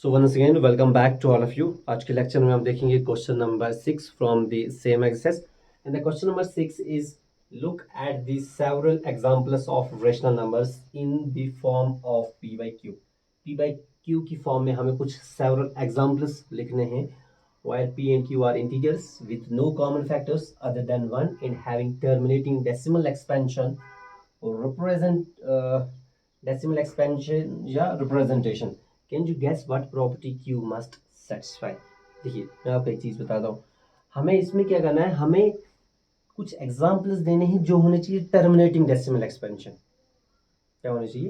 So once again welcome back to all of you. आज के lecture में हम देखेंगे question number 6 from the same exercise and the question number 6 is look at the several examples of rational numbers in the form of p by q। p by q की form में हमें कुछ several examples लिखने हैं where p and q are integers with no common factors other than 1 and having terminating decimal expansion or represent decimal expansion या representation। Can you guess what property Q must satisfy. देखिए मैं आपको एक चीज बताता हूँ, हमें इसमें क्या करना है, हमें कुछ एग्जांपल्स देने हैं जो होने चाहिए टर्मिनेटिंग डेसिमल एक्सपेंशन। क्या होनी चाहिए?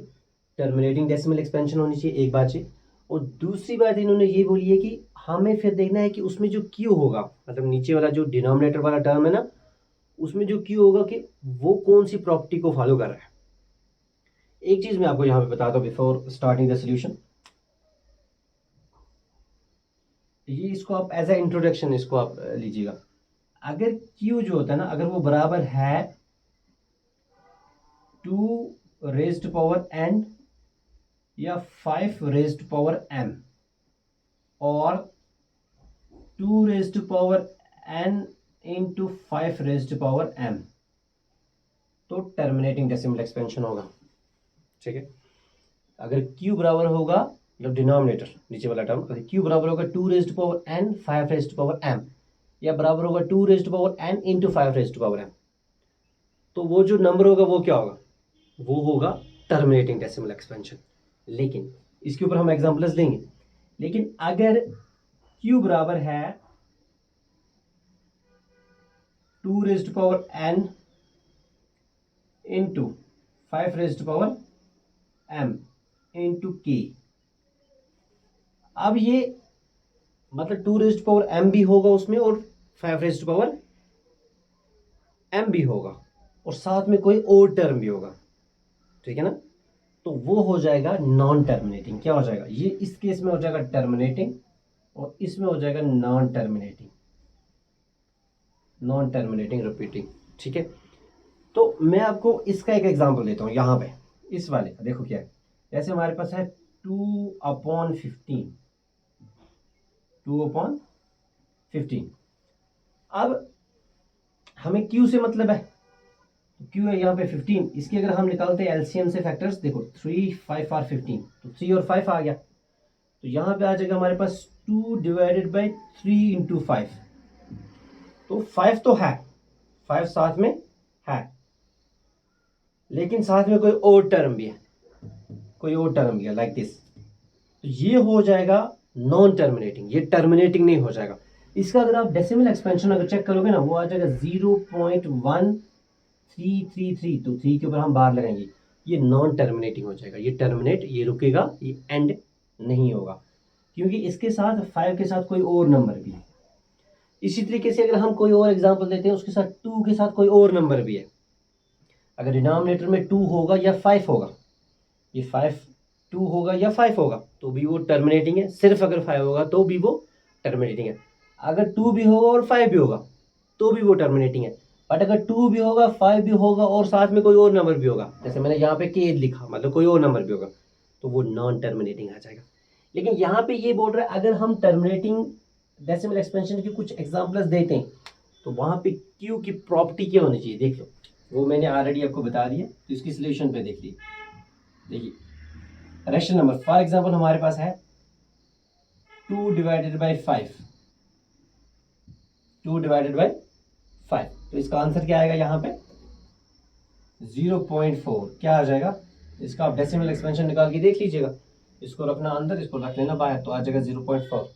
टर्मिनेटिंग डेसिमल एक्सपेंशन होनी चाहिए, एक बात चाहिए। और दूसरी बात इन्होंने ये बोली है कि हमें फिर देखना है कि उसमें जो क्यू होगा, मतलब नीचे वाला जो डिनोमिनेटर वाला टर्म है ना, उसमें जो क्यू होगा कि वो कौन सी प्रॉपर्टी को फॉलो कर रहा है। एक चीज मैं आपको यहाँ पे बताता हूँ बिफोर स्टार्टिंग द सोल्यूशन। ये इसको आप एज ए इंट्रोडक्शन इसको आप लीजिएगा। अगर Q जो होता है ना, अगर वो बराबर है 2 रेज्ड पावर n या 5 रेज्ड पावर m और 2 raised power n into 5 raised power m, तो टर्मिनेटिंग डेसिमल एक्सपेंशन होगा। ठीक है, अगर Q बराबर होगा, मतलब डिनोमिनेटर नीचे वाला टर्म, अगर Q बराबर होगा 2 raised power n 5 raised power m या बराबर होगा 2 raised power n into 5 raised power m, तो वो जो नंबर होगा वो क्या होगा? वो होगा टर्मिनेटिंग डेसिमल एक्सपेंशन। लेकिन इसके ऊपर हम एग्जांपल्स देंगे। लेकिन अगर Q बराबर है 2 raised power n into 5 raised power m into k, अब ये मतलब 2 रेज्ड पावर m भी होगा उसमें और 5 रेज्ड पावर m भी होगा और साथ में कोई और टर्म भी होगा। ठीक है ना, तो वो हो जाएगा नॉन टर्मिनेटिंग। क्या हो जाएगा? ये इस केस में हो जाएगा टर्मिनेटिंग और इसमें हो जाएगा non terminating, non terminating repeating. ठीक है, तो मैं आपको इसका एक एग्जांपल देता हूं। यहां पे इस वाले का देखो क्या है। जैसे हमारे पास है 2/15, 2/15। अब हमें Q से मतलब है, Q है यहाँ पे 15। इसके अगर हम निकालते हैं एलसीएम से फैक्टर्स, देखो 3 5 और 15, तो 3 और 5 आ गया। तो यहाँ पे आ जाएगा हमारे पास 2 डिवाइडेड बाई 3 इंटू 5। तो 5 तो है, 5 साथ में है, लेकिन साथ में कोई और टर्म भी है, कोई और टर्म भी है लाइक दिस। तो ये हो जाएगा नॉन टर्मिनेटिंग, ये टर्मिनेटिंग नहीं हो जाएगा। इसका अगर आप डेसिमल एक्सपेंशन अगर चेक करोगे ना, वो आ जाएगा 0.1333। तो 3 के ऊपर हम बार लगाएंगे, ये नॉन टर्मिनेटिंग हो जाएगा। ये टर्मिनेट, ये रुकेगा, ये एंड नहीं होगा, क्योंकि इसके साथ 5 के साथ कोई और नंबर भी है। इसी तरीके से अगर हम कोई और एग्जांपल देते हैं, उसके साथ 2 के साथ कोई और नंबर भी है। अगर डिनोमिनेटर में 2 होगा या 5 होगा, ये 5 2 होगा या 5 होगा, तो भी वो टर्मिनेटिंग है। सिर्फ अगर 5 होगा तो भी वो टर्मिनेटिंग है। अगर 2 भी होगा और 5 भी होगा तो भी वो टर्मिनेटिंग है। बट अगर 2 भी होगा, 5 भी होगा और साथ में कोई और नंबर भी होगा, जैसे मैंने यहाँ पे k लिखा, मतलब कोई और नंबर भी होगा, तो वो नॉन टर्मिनेटिंग आ जाएगा। लेकिन यहाँ पे ये बोल रहा है अगर हम टर्मिनेटिंग डेसिमल एक्सपेंशन की कुछ एग्जांपल्स देते हैं, तो वहां पे Q की प्रॉपर्टी क्या होनी चाहिए, देख लो। वो मैंने ऑलरेडी आपको बता दिया, तो इसकी सोल्यूशन पे देख लीजिए। देखिए रैशनल नंबर फॉर एग्जांपल हमारे पास है 2 डिवाइडेड बाई 5, 2 डिवाइडेड बाई 5, तो इसका आंसर क्या आएगा? यहाँ पे 0.4 क्या आ जाएगा? इसका आप डेसिमल एक्सपेंशन निकाल के देख लीजिएगा। इसको रखना अंदर, इसको रख लेना बाहर, तो आ जाएगा 0.4।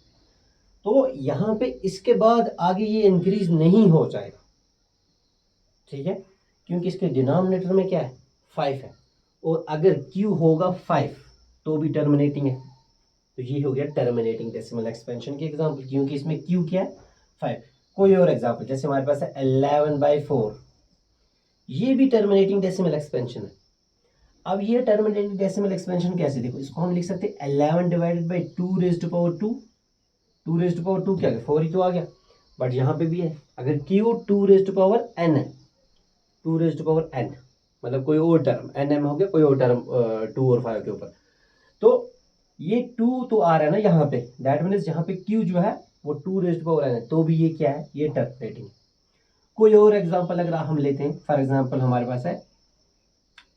तो यहाँ पे इसके बाद आगे ये इंक्रीज नहीं हो जाएगा। ठीक है, क्योंकि इसके डिनोमिनेटर में क्या है? 5 है, और अगर Q होगा 5 तो भी टर्मिनेटिंग है। तो ये हो गया टर्मिनेटिंग डेसिमल एक्सपेंशन की एग्जांपल, क्योंकि इसमें Q क्या है? 5। कोई और एग्जांपल, जैसे हमारे पास है 11/4, ये भी टर्मिनेटिंग डेसिमल एक्सपेंशन है। अब ये टर्मिनेटिंग डेसिमल एक्सपेंशन कैसे? देखो, इसको हम लिख सकते हैं 11 divided by 2 raised power 2। 2 raised power 2 क्या है? 4 ही तो आ गया। बट यहाँ पे भी है, अगर Q 2 रेज्ड पावर n है, 2 रेज्ड पावर n मतलब कोकोई और टर्म, n m हो गया, कोई और टर्म 2 और 5 के ऊपर, तो ये 2 तो आ रहा है ना यहाँ पे, दैट मीन्स यहाँ पे q जो है वो 2 रेज़्ड पावर n है, तो भी ये क्या है, ये टर्मिनेटिंग। कोई और एग्जांपल अगर हम लेते हैं, फॉर एग्जांपल हमारे पास है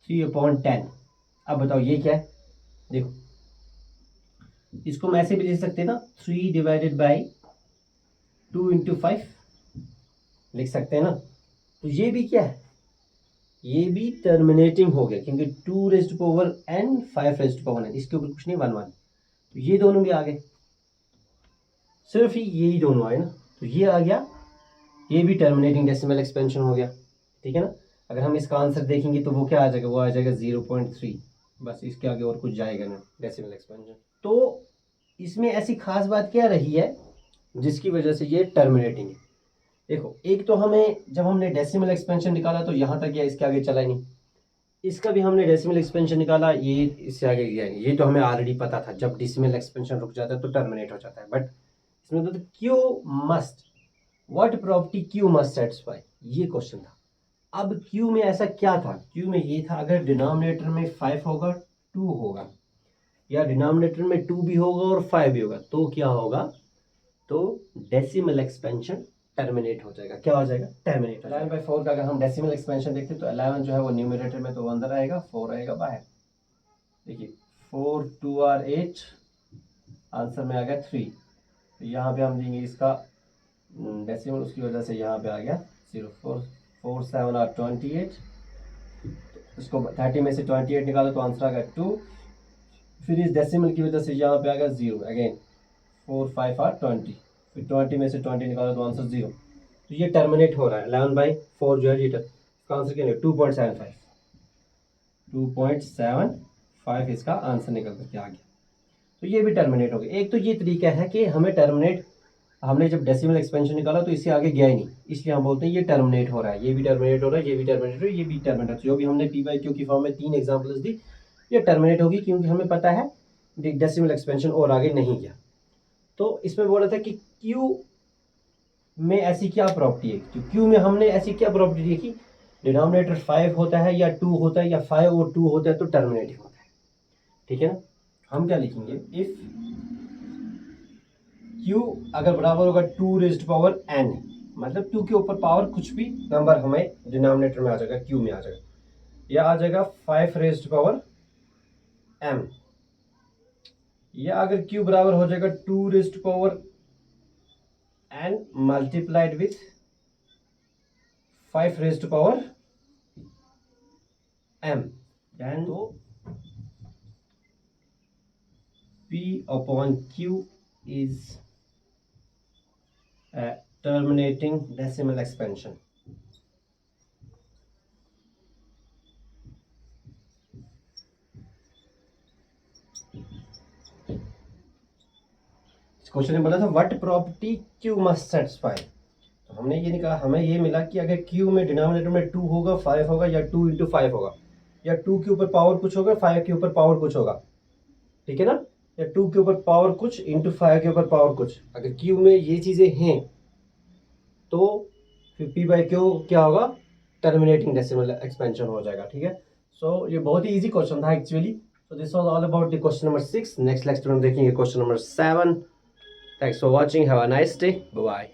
3/10। अब बताओ ये क्या है, देखो इसको हम ऐसे भी लिख सकते हैं ना, 3 डिवाइडेड बाई 2 इंटू 5 लिख सकते हैं ना। तो ये भी क्या है, ये भी टर्मिनेटिंग हो गया, क्योंकि 2 raised power n 5 raised power n, इसके ऊपर कुछ नहीं, 1 1, तो ये दोनों भी आ गए, सिर्फ यही दोनों आए ना, तो ये आ गया, ये भी टर्मिनेटिंग डेसिमल एक्सपेंशन हो गया, ठीक है ना। अगर हम इसका आंसर देखेंगे तो वो क्या आ जाएगा, वो आ जाएगा 0.3, बस इसके आगे और कुछ जाएगा ना डेसिमल एक्सपेंशन। तो इसमें ऐसी खास बात क्या रही है जिसकी वजह से ये टर्मिनेटिंग है। देखो एक तो हमें जब हमने डेसिमल एक्सपेंशन निकाला तो यहाँ तक गया, इसके आगे चला ही नहीं। इसका भी हमने डेसिमल एक्सपेंशन निकाला, ये इससे आगे गया नहीं, ये तो हमें ऑलरेडी पता था, जब डेसिमल एक्सपेंशन रुक जाता है तो टर्मिनेट हो जाता है। बट इसमें तो Q must, what property Q must satisfy, ये क्वेश्चन था। अब क्यू में ऐसा क्या था, क्यू में ये था अगर डिनोमिनेटर में 5 होगा 2 होगा, या डिनोमिनेटर में 2 भी होगा और 5 भी होगा, तो क्या होगा, तो डेसिमल एक्सपेंशन टर्मिनेट हो जाएगा। क्या हो जाएगा, टर्मिनेट हो जाएगा। 11/4 का अगर हम डेसिमल एक्सपेंशन देखते हैं तो 11 जो है वो न्यूमरेटर में तो अंदर आएगा, 4 आएगा बाहर। देखिए 4 2 आर 8, आंसर में आ गया 3, तो यहाँ पे हम देंगे इसका डेसिमल, उसकी वजह से यहाँ पे आ गया 0। 4 4 7 आर 28, इसको 30 में से 28 निकालो तो आंसर आ गया 2, फिर इस डेसिमल की वजह से यहाँ पे आ गया 0 अगेन, 4 5 आर 20, फिर 20 में से 20 निकालो तो आंसर 0। तो ये टर्मिनेट हो रहा है, 11/4 जो है ये इसका आंसर क्या है, 2.75, 2.75 इसका आंसर निकल करके आ गया। तो ये भी टर्मिनेट हो गया। एक तो ये तरीका है कि हमें टर्मिनेट, हमने जब डेसिमल एक्सपेंशन निकाला तो इससे आगे गया ही नहीं, इसलिए हम बोलते हैं ये टर्मिनेट हो रहा है, ये भी टर्मिनेट हो रहा है, ये भी टर्मिनेट हो रहा है, ये भी टर्मिनेट हो रहा है। जो भी हमने p/q की फॉर्म में 3 एग्जांपल्स दी, ये टर्मिनेट होगी, क्योंकि हमें पता है डेसिमल एक्सपेंशन और आगे नहीं गया। तो इसमें बोला था कि q में ऐसी क्या प्रॉपर्टी है, तो q में हमने ऐसी क्या प्रॉपर्टी देखी, डिनोमिनेटर 5 होता है या 2 होता है, या 5 और 2 होता है तो टर्मिनेटिंग होता है, ठीक है ना। हम क्या लिखेंगे, इफ q अगर बराबर होगा 2 रेज़्ड पावर n, मतलब 2 के ऊपर पावर कुछ भी नंबर हमें डिनोमिनेटर में आ जाएगा, q में आ जाएगा, या आ जाएगा 5 रेज़्ड पावर m, या अगर q बराबर हो जाएगा 2 raised power n multiplied with 5 raised power m, then तो p/q is terminating decimal expansion। Question में बोला था what property q must satisfy, तो हमने ये नहीं कहा, हमें ये मिला कि अगर q में डिनोमिनेटर में 2 होगा 5 होगा, या 2 इंटू 5 होगा, या 2 के ऊपर पावर कुछ होगा 5 के ऊपर पावर कुछ होगा, ठीक है ना, या 2 के ऊपर पावर कुछ इंटू 5 के ऊपर पावर कुछ, अगर q में ये चीजें हैं तो फिर p/q क्या होगा, टर्मिनेटिंग डेसिमल एक्सपेंशन हो जाएगा, ठीक है। सो ये बहुत ही इजी क्वेश्चन था actually. So this was all about the question number 6। Next lecture में हम देखेंगे question number 7। Thanks for watching, have a nice day, bye bye.